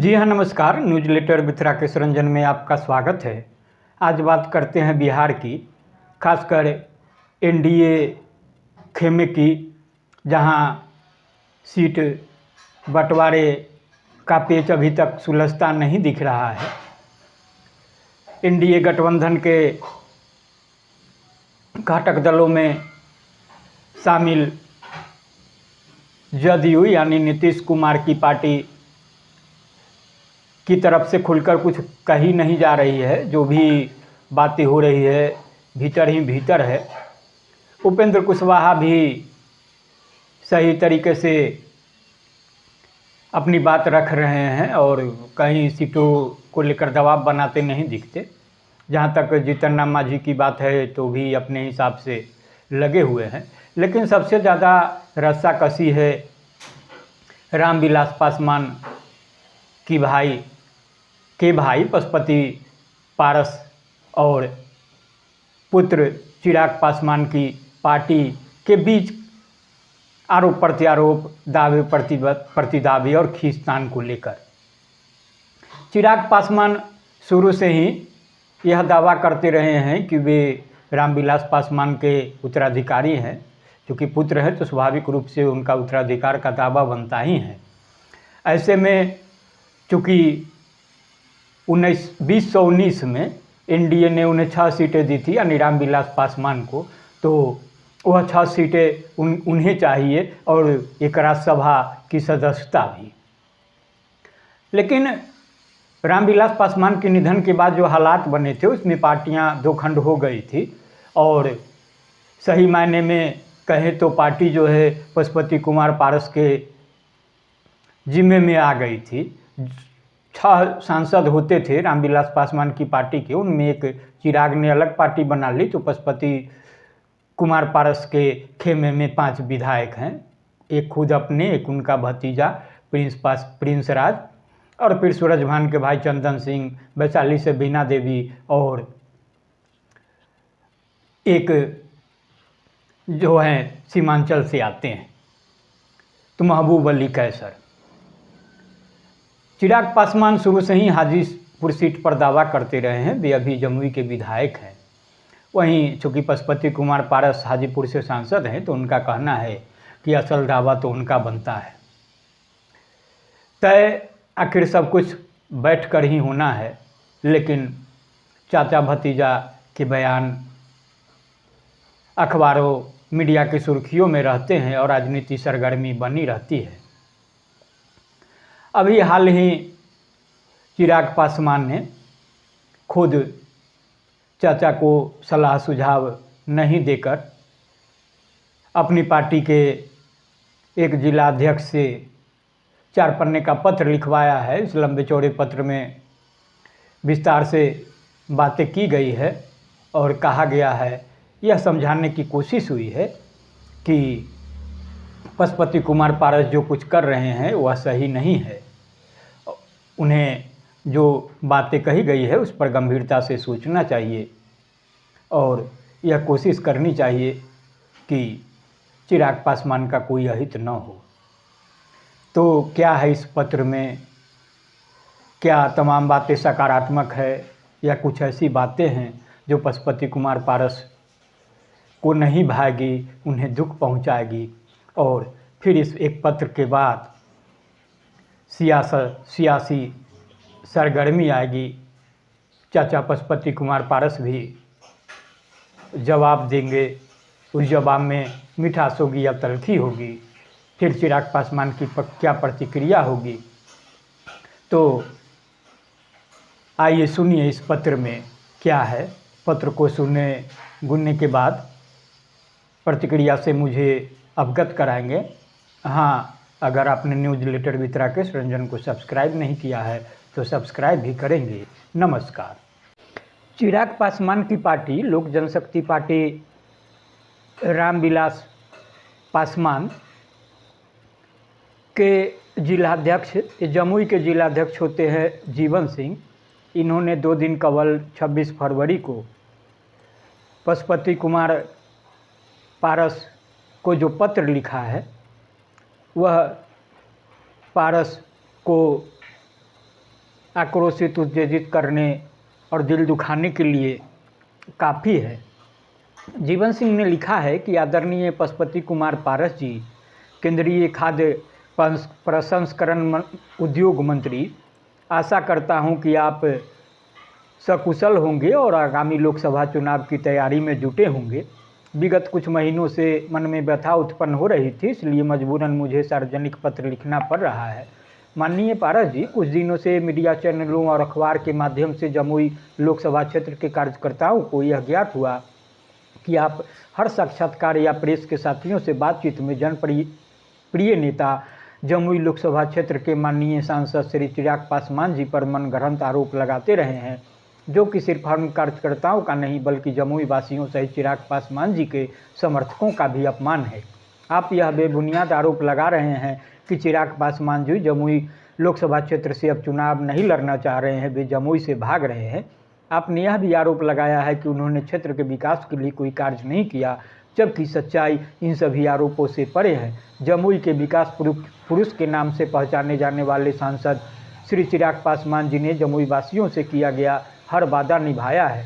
जी हाँ, नमस्कार। Newsletter with Rakesh Ranjan में आपका स्वागत है। आज बात करते हैं बिहार की, खासकर एनडीए खेमे की, जहां सीट बंटवारे का पेच अभी तक सुलझता नहीं दिख रहा है। एनडीए गठबंधन के घटक दलों में शामिल जदयू यानी नीतीश कुमार की पार्टी की तरफ से खुलकर कुछ कही नहीं जा रही है। जो भी बातें हो रही है भीतर ही भीतर है। उपेंद्र कुशवाहा भी सही तरीके से अपनी बात रख रहे हैं और कहीं सीटों को लेकर दबाव बनाते नहीं दिखते। जहाँ तक जीतन राम मांझी की बात है तो भी अपने हिसाब से लगे हुए हैं। लेकिन सबसे ज़्यादा रस्साकसी है रामविलास पासवान की भाई पशुपति पारस और पुत्र चिराग पासवान की पार्टी के बीच आरोप प्रत्यारोप, दावे प्रतिदावे और खींचतान को लेकर। चिराग पासवान शुरू से ही यह दावा करते रहे हैं कि वे रामविलास पासवान के उत्तराधिकारी हैं। क्योंकि पुत्र है तो स्वाभाविक रूप से उनका उत्तराधिकार का दावा बनता ही है। ऐसे में चूँकि 2019 में एनडीए ने उन्हें 6 सीटें दी थी यानी रामविलास पासवान को, तो वह 6 सीटें उन्हें चाहिए और एक राज्यसभा की सदस्यता भी। लेकिन रामविलास पासवान के निधन के बाद जो हालात बने थे उसमें पार्टियां दो खंड हो गई थी और सही मायने में कहें तो पार्टी जो है पशुपति कुमार पारस के जिम्मे में आ गई थी। 6 सांसद होते थे रामविलास पासवान की पार्टी के, उनमें एक चिराग ने अलग पार्टी बना ली तो पशुपति कुमार पारस के खेमे में 5 विधायक हैं। एक खुद अपने, एक उनका भतीजा प्रिंस राज और फिर सूरजभान के भाई चंदन सिंह, वैशाली से बीना देवी और एक जो हैं सीमांचल से आते हैं तो महबूब अली कैसर। चिराग पासवान शुरू से ही हाजीपुर सीट पर दावा करते रहे हैं, वे अभी जमुई के विधायक हैं। वहीं चूँकि पशुपति कुमार पारस हाजीपुर से सांसद हैं तो उनका कहना है कि असल दावा तो उनका बनता है। तय आखिर सब कुछ बैठ कर ही होना है, लेकिन चाचा भतीजा के बयान अखबारों मीडिया की सुर्खियों में रहते हैं और राजनीति सरगर्मी बनी रहती है। अभी हाल ही चिराग पासवान ने खुद चाचा को सलाह सुझाव नहीं देकर अपनी पार्टी के एक जिला अध्यक्ष से 4 पन्ने का पत्र लिखवाया है। इस लंबे चौड़े पत्र में विस्तार से बातें की गई है और कहा गया है, यह समझाने की कोशिश हुई है कि पशुपति कुमार पारस जो कुछ कर रहे हैं वह सही नहीं है। उन्हें जो बातें कही गई है उस पर गंभीरता से सोचना चाहिए और यह कोशिश करनी चाहिए कि चिराग पासवान का कोई अहित न हो। तो क्या है इस पत्र में, क्या तमाम बातें सकारात्मक है या कुछ ऐसी बातें हैं जो पशुपति कुमार पारस को नहीं भाएगी, उन्हें दुख पहुंचाएगी और फिर इस एक पत्र के बाद सियासी सरगर्मी आएगी। चाचा पशुपति कुमार पारस भी जवाब देंगे, उस जवाब में मिठास होगी या तलखी होगी। फिर चिराग पासवान की क्या प्रतिक्रिया होगी। तो आइए सुनिए इस पत्र में क्या है। पत्र को सुनने के बाद प्रतिक्रिया से मुझे अवगत कराएंगे। हाँ, अगर आपने newsletter with Rakesh Ranjan को सब्सक्राइब नहीं किया है तो सब्सक्राइब भी करेंगे। नमस्कार। चिराग पासवान की पार्टी लोक जनशक्ति पार्टी रामविलास पासवान के जिलाध्यक्ष, जमुई के जिलाध्यक्ष होते हैं जीवन सिंह। इन्होंने 2 दिन कबल 26 फरवरी को पशुपति कुमार पारस को जो पत्र लिखा है वह पारस को आक्रोशित उत्तेजित करने और दिल दुखाने के लिए काफ़ी है। जीवन सिंह ने लिखा है कि आदरणीय पशुपति कुमार पारस जी, केंद्रीय खाद्य प्रसंस्करण उद्योग मंत्री, आशा करता हूं कि आप सकुशल होंगे और आगामी लोकसभा चुनाव की तैयारी में जुटे होंगे। विगत कुछ महीनों से मन में व्यथा उत्पन्न हो रही थी, इसलिए मजबूरन मुझे सार्वजनिक पत्र लिखना पड़ रहा है। माननीय पारस जी, कुछ दिनों से मीडिया चैनलों और अखबार के माध्यम से जमुई लोकसभा क्षेत्र के कार्यकर्ताओं को यह ज्ञात हुआ कि आप हर साक्षात्कार या प्रेस के साथियों से बातचीत में जनप्रिय नेता जमुई लोकसभा क्षेत्र के माननीय सांसद श्री चिराग पासवान जी पर मनगढ़ंत आरोप लगाते रहे हैं, जो कि सिर्फ हम कार्यकर्ताओं का नहीं बल्कि जमुई वासियों सहित चिराग पासवान जी के समर्थकों का भी अपमान है। आप यह बेबुनियाद आरोप लगा रहे हैं कि चिराग पासवान जी जमुई लोकसभा क्षेत्र से अब चुनाव नहीं लड़ना चाह रहे हैं, वे जमुई से भाग रहे हैं। आपने यह भी आरोप लगाया है कि उन्होंने क्षेत्र के विकास के लिए कोई कार्य नहीं किया, जबकि सच्चाई इन सभी आरोपों से परे है। जमुई के विकास पुरुष के नाम से पहचाने जाने वाले सांसद श्री चिराग पासवान जी ने जमुई वासियों से किया गया हर वादा निभाया है।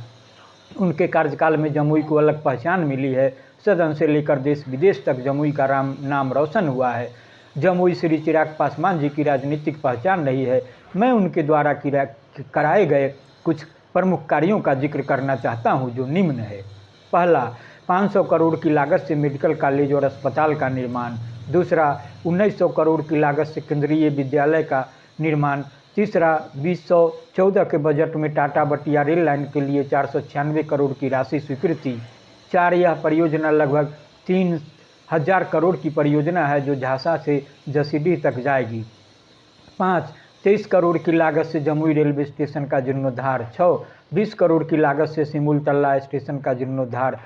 उनके कार्यकाल में जमुई को अलग पहचान मिली है। सदन से लेकर देश विदेश तक जमुई का नाम रोशन हुआ है। जमुई श्री चिराग पासवान जी की राजनीतिक पहचान रही है। मैं उनके द्वारा कराए गए कुछ प्रमुख कार्यों का जिक्र करना चाहता हूं, जो निम्न है। पहला, 500 करोड़ की लागत से मेडिकल कॉलेज और अस्पताल का निर्माण। दूसरा, 1900 करोड़ की लागत से केंद्रीय विद्यालय का निर्माण। तीसरा, 2014 के बजट में टाटा बटिया रेल लाइन के लिए 496 करोड़ की राशि स्वीकृति। 4, यह परियोजना लगभग 3000 करोड़ की परियोजना है जो झांसा से जसीडीह तक जाएगी। 5, 23 करोड़ की लागत से जमुई रेलवे स्टेशन का जीर्णोद्धार। 6, 20 करोड़ की लागत से सिमुल तल्ला स्टेशन का जीर्णोद्धार।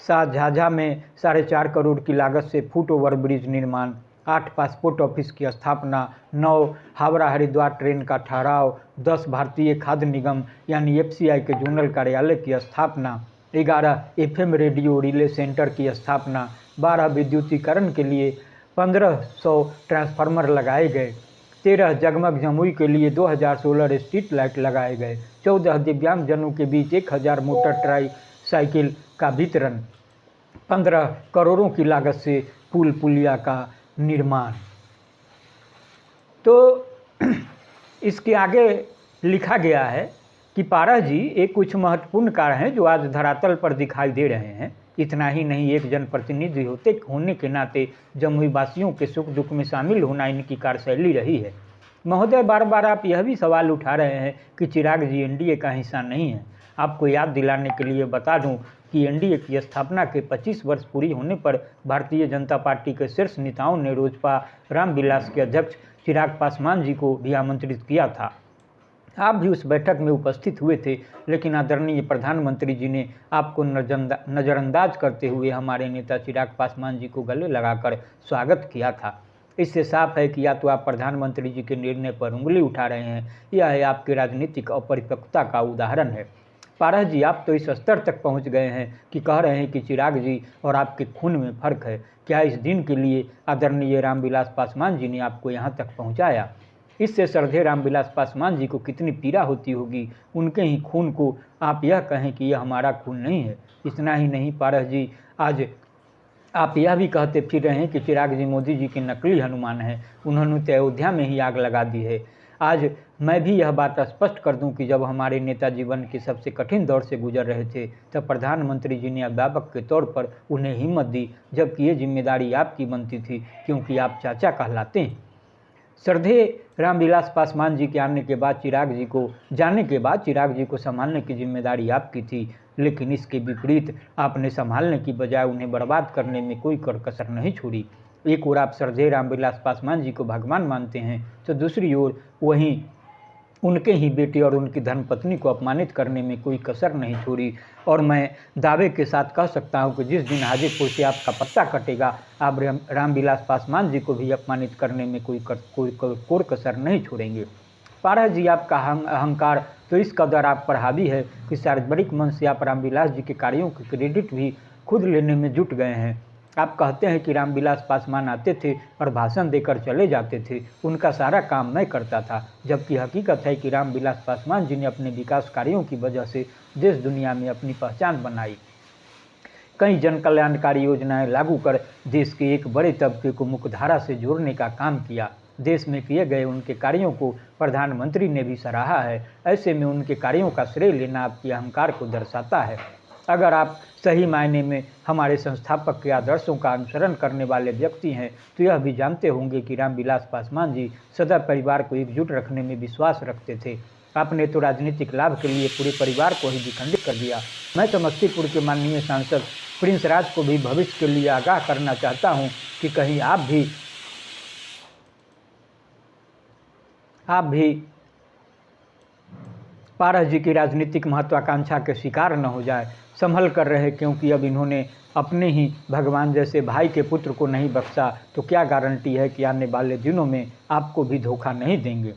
7, झाझा में 4.5 करोड़ की लागत से फुट ओवर ब्रिज निर्माण। 8, पासपोर्ट ऑफिस की स्थापना। 9, हावड़ा हरिद्वार ट्रेन का ठहराव। 10, भारतीय खाद्य निगम यानी FCI के जोनल कार्यालय की स्थापना। 11, FM रेडियो रिले सेंटर की स्थापना। 12, विद्युतीकरण के लिए 1500 ट्रांसफार्मर लगाए गए। 13, जगमग जमुई के लिए 2000 सोलर स्ट्रीट लाइट लगाए गए। 14, दिव्यांगजनों के बीच 1000 मोटर ट्राई साइकिल का वितरण। 15, करोड़ों की लागत से पुल पुलिया का निर्माण। तो इसके आगे लिखा गया है कि पारस जी एक कुछ महत्वपूर्ण कार्य हैं जो आज धरातल पर दिखाई दे रहे हैं। इतना ही नहीं, एक जनप्रतिनिधि होने के नाते जमुई वासियों के सुख दुख में शामिल होना इनकी कार्यशैली रही है। महोदय, बार बार आप यह भी सवाल उठा रहे हैं कि चिराग जी NDA का हिस्सा नहीं है। आपको याद दिलाने के लिए बता दूं कि NDA की स्थापना के 25 वर्ष पूरी होने पर भारतीय जनता पार्टी के शीर्ष नेताओं ने लोजपा रामविलास के अध्यक्ष चिराग पासवान जी को भी आमंत्रित किया था। आप भी उस बैठक में उपस्थित हुए थे, लेकिन आदरणीय प्रधानमंत्री जी ने आपको नज़रअंदाज करते हुए हमारे नेता चिराग पासवान जी को गले लगाकर स्वागत किया था। इससे साफ है कि या तो आप प्रधानमंत्री जी के निर्णय पर उंगली उठा रहे हैं या है आपकी राजनीतिक अपरिपक्वता का उदाहरण है। पारस जी, आप तो इस स्तर तक पहुंच गए हैं कि कह रहे हैं कि चिराग जी और आपके खून में फर्क है। क्या इस दिन के लिए आदरणीय रामविलास पासवान जी ने आपको यहां तक पहुंचाया? इससे श्रद्धेय रामविलास पासवान जी को कितनी पीड़ा होती होगी। उनके ही खून को आप यह कहें कि यह हमारा खून नहीं है। इतना ही नहीं पारस जी, आज आप यह भी कहते फिर रहे हैं कि चिराग जी मोदी जी के नकली हनुमान हैं। उन्होंने तो अयोध्या में ही आग लगा दी है। आज मैं भी यह बात स्पष्ट कर दूं कि जब हमारे नेता जीवन के सबसे कठिन दौर से गुजर रहे थे, तब प्रधानमंत्री जी ने अभिभावक के तौर पर उन्हें हिम्मत दी, जबकि ये जिम्मेदारी आपकी बनती थी, क्योंकि आप चाचा कहलाते हैं। श्रद्धेय रामविलास पासवान जी के जाने के बाद चिराग जी को संभालने की जिम्मेदारी आपकी थी, लेकिन इसके विपरीत आपने संभालने की बजाय उन्हें बर्बाद करने में कोई कसर नहीं छोड़ी। एक ओर आप श्रद्धेय रामविलास पासवान जी को भगवान मानते हैं, तो दूसरी ओर वहीं उनके ही बेटे और उनकी धर्मपत्नी को अपमानित करने में कोई कसर नहीं छोड़ी। और मैं दावे के साथ कह सकता हूं कि जिस दिन हाजीपुर से आपका पत्ता कटेगा, आप रामविलास पासवान जी को भी अपमानित करने में कोई कसर नहीं छोड़ेंगे। पारस जी, आपका अहंकार तो इस कदर आप पर हावी है कि सार्वजनिक मंच से आप रामविलास जी के कार्यों के क्रेडिट भी खुद लेने में जुट गए हैं। आप कहते हैं कि रामविलास पासवान आते थे और भाषण देकर चले जाते थे, उनका सारा काम मैं करता था, जबकि हकीकत है कि रामविलास पासवान जी ने अपने विकास कार्यों की वजह से देश दुनिया में अपनी पहचान बनाई। कई जन कल्याणकारी योजनाएं लागू कर देश के एक बड़े तबके को मुख्यधारा से जोड़ने का काम किया। देश में किए गए उनके कार्यों को प्रधानमंत्री ने भी सराहा है। ऐसे में उनके कार्यों का श्रेय लेना आपके अहंकार को दर्शाता है। अगर आप सही मायने में हमारे संस्थापक के आदर्शों का अनुसरण करने वाले व्यक्ति हैं तो यह भी जानते होंगे कि रामविलास पासवान जी सदा परिवार को एकजुट रखने में विश्वास रखते थे। आपने तो राजनीतिक लाभ के लिए पूरे परिवार को ही विखंडित कर दिया। मैं समस्तीपुर के माननीय सांसद प्रिंस राज को भी भविष्य के लिए आगाह करना चाहता हूं कि कहीं आप भी पारस जी की राजनीतिक महत्वाकांक्षा के शिकार न हो जाए। संभल कर रहे, क्योंकि अब इन्होंने अपने ही भगवान जैसे भाई के पुत्र को नहीं बख्शा तो क्या गारंटी है कि आने वाले दिनों में आपको भी धोखा नहीं देंगे।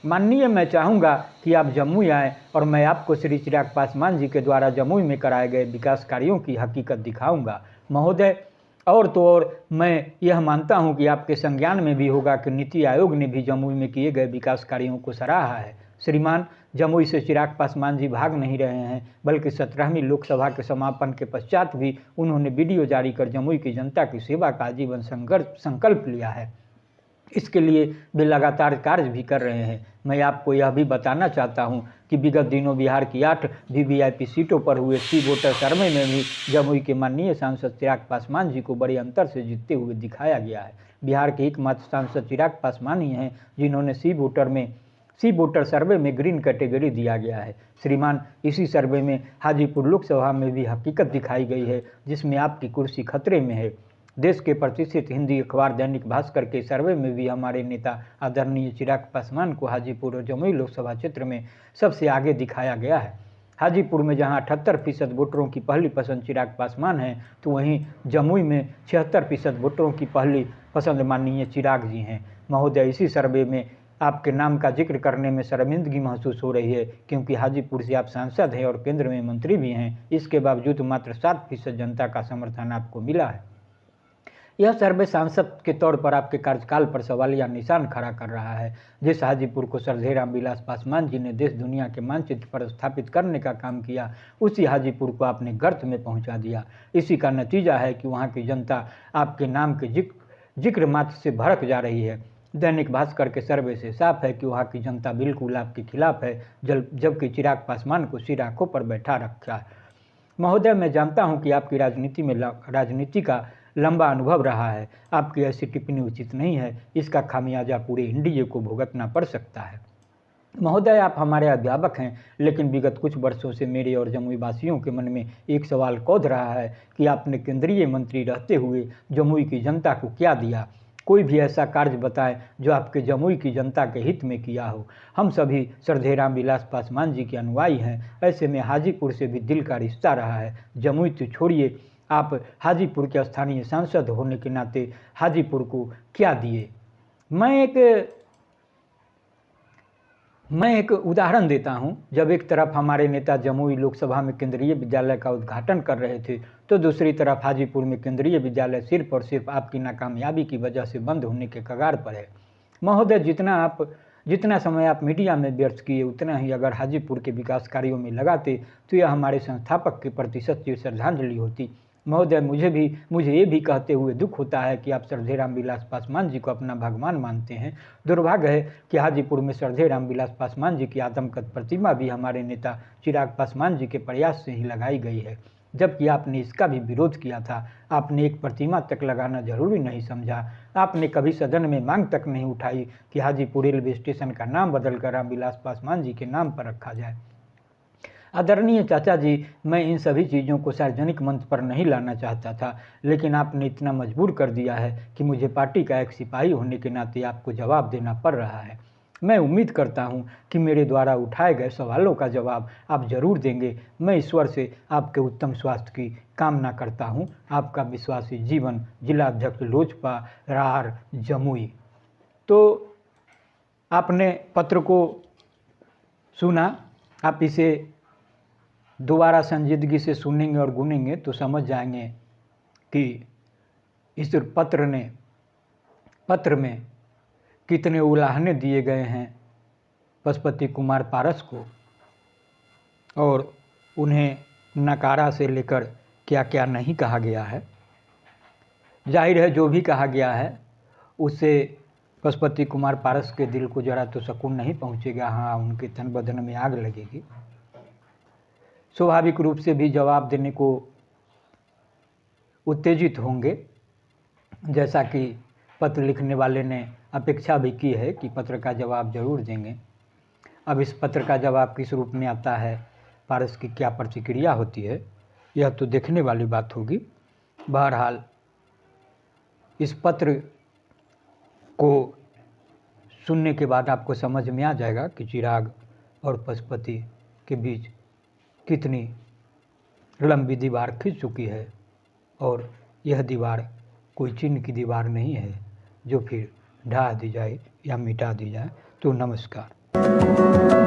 माननीय, मैं चाहूँगा कि आप जमुई आएँ और मैं आपको श्री चिराग पासवान जी के द्वारा जमुई में कराए गए विकास कार्यों की हकीकत दिखाऊंगा। महोदय, और तो और मैं यह मानता हूं कि आपके संज्ञान में भी होगा कि नीति आयोग ने भी जमुई में किए गए विकास कार्यों को सराहा है। श्रीमान, जमुई से चिराग पासवान जी भाग नहीं रहे हैं, बल्कि 17वीं लोकसभा के समापन के पश्चात भी उन्होंने वीडियो जारी कर जमुई की जनता की सेवा का आजीवन संकल्प लिया है। इसके लिए वे लगातार कार्य भी कर रहे हैं। मैं आपको यह भी बताना चाहता हूं कि विगत दिनों बिहार की 8 वीवीआईपी सीटों पर हुए सी वोटर सर्वे में भी जमुई के माननीय सांसद चिराग पासवान जी को बड़े अंतर से जीतते हुए दिखाया गया है। बिहार के एकमात्र सांसद चिराग पासवान ही हैं जिन्होंने सी वोटर सर्वे में ग्रीन कैटेगरी दिया गया है। श्रीमान, इसी सर्वे में हाजीपुर लोकसभा में भी हकीकत दिखाई गई है जिसमें आपकी कुर्सी खतरे में है। देश के प्रतिष्ठित हिंदी अखबार दैनिक भास्कर के सर्वे में भी हमारे नेता आदरणीय चिराग पासवान को हाजीपुर और जमुई लोकसभा क्षेत्र में सबसे आगे दिखाया गया है। हाजीपुर में जहां 78% वोटरों की पहली पसंद चिराग पासवान है, तो वहीं जमुई में 76% वोटरों की पहली पसंद माननीय चिराग जी हैं। महोदय, इसी सर्वे में आपके नाम का जिक्र करने में शर्मिंदगी महसूस हो रही है, क्योंकि हाजीपुर से आप सांसद हैं और केंद्र में मंत्री भी हैं। इसके बावजूद मात्र 7% जनता का समर्थन आपको मिला है। यह सर्वे सांसद के तौर पर आपके कार्यकाल पर सवालिया निशान खड़ा कर रहा है। जिस हाजीपुर को श्रद्धेय रामविलास पासवान जी ने देश दुनिया के मानचित्र पर स्थापित करने का काम किया, उसी हाजीपुर को आपने गर्त में पहुंचा दिया। इसी का नतीजा है कि वहां की जनता आपके नाम के जिक्र मात्र से भड़क जा रही है। दैनिक भास्कर के सर्वे से साफ है कि वहाँ की जनता बिल्कुल आपके खिलाफ है, जबकि चिराग पासवान को सिर आंखों पर बैठा रखा है। महोदय, मैं जानता हूं कि आपकी राजनीति का लंबा अनुभव रहा है। आपकी ऐसी टिप्पणी उचित नहीं है। इसका खामियाजा पूरे एनडीए को भुगतना पड़ सकता है। महोदय, आप हमारे अध्यापक हैं, लेकिन विगत कुछ वर्षों से मेरे और जमुई वासियों के मन में एक सवाल कौध रहा है कि आपने केंद्रीय मंत्री रहते हुए जमुई की जनता को क्या दिया। कोई भी ऐसा कार्य बताएं जो आपके जमुई की जनता के हित में किया हो। हम सभी श्रद्धेय रामविलास पासवान जी के अनुयायी हैं। ऐसे में हाजीपुर से भी दिल का रिश्ता रहा है। जमुई तो छोड़िए, आप हाजीपुर के स्थानीय सांसद होने के नाते हाजीपुर को क्या दिए। मैं एक उदाहरण देता हूं। जब एक तरफ हमारे नेता जमुई लोकसभा में केंद्रीय विद्यालय का उद्घाटन कर रहे थे, तो दूसरी तरफ हाजीपुर में केंद्रीय विद्यालय सिर्फ और सिर्फ आपकी नाकामयाबी की वजह से बंद होने के कगार पर है। महोदय, जितना समय आप मीडिया में व्यर्थ किए, उतना ही अगर हाजीपुर के विकास कार्यों में लगाते तो यह हमारे संस्थापक के प्रति सच्ची श्रद्धांजलि होती। महोदय, मुझे ये भी कहते हुए दुख होता है कि आप श्रद्धेय रामविलास पासवान जी को अपना भगवान मानते हैं। दुर्भाग्य है कि हाजीपुर में श्रद्धेय रामविलास पासवान जी की आदमकद प्रतिमा भी हमारे नेता चिराग पासवान जी के प्रयास से ही लगाई गई है, जबकि आपने इसका भी विरोध किया था। आपने एक प्रतिमा तक लगाना जरूरी नहीं समझा। आपने कभी सदन में मांग तक नहीं उठाई कि हाजीपुर रेलवे स्टेशन का नाम बदलकर रामविलास पासवान जी के नाम पर रखा जाए। आदरणीय चाचा जी, मैं इन सभी चीज़ों को सार्वजनिक मंच पर नहीं लाना चाहता था, लेकिन आपने इतना मजबूर कर दिया है कि मुझे पार्टी का एक सिपाही होने के नाते आपको जवाब देना पड़ रहा है। मैं उम्मीद करता हूं कि मेरे द्वारा उठाए गए सवालों का जवाब आप जरूर देंगे। मैं ईश्वर से आपके उत्तम स्वास्थ्य की कामना करता हूं। आपका विश्वासी जीवन, जिलाध्यक्ष लोजपा रार जमुई। तो आपने पत्र को सुना, आप इसे दोबारा संजीदगी से सुनेंगे और गुनेंगे तो समझ जाएंगे कि इस पत्र में कितने उलाहने दिए गए हैं पशुपति कुमार पारस को, और उन्हें नकारा से लेकर क्या क्या नहीं कहा गया है। जाहिर है जो भी कहा गया है उससे पशुपति कुमार पारस के दिल को जरा तो सुकून नहीं पहुंचेगा। हाँ, उनके तन बदन में आग लगेगी। स्वाभाविक रूप से भी जवाब देने को उत्तेजित होंगे, जैसा कि पत्र लिखने वाले ने अपेक्षा भी की है कि पत्र का जवाब जरूर देंगे। अब इस पत्र का जवाब किस रूप में आता है, पारस की क्या प्रतिक्रिया होती है, यह तो देखने वाली बात होगी। बहरहाल इस पत्र को सुनने के बाद आपको समझ में आ जाएगा कि चिराग और पशुपति के बीच कितनी लंबी दीवार खिंच चुकी है, और यह दीवार कोई चिन्ह की दीवार नहीं है जो फिर ढा दी जाए या मिटा दी जाए। तो नमस्कार।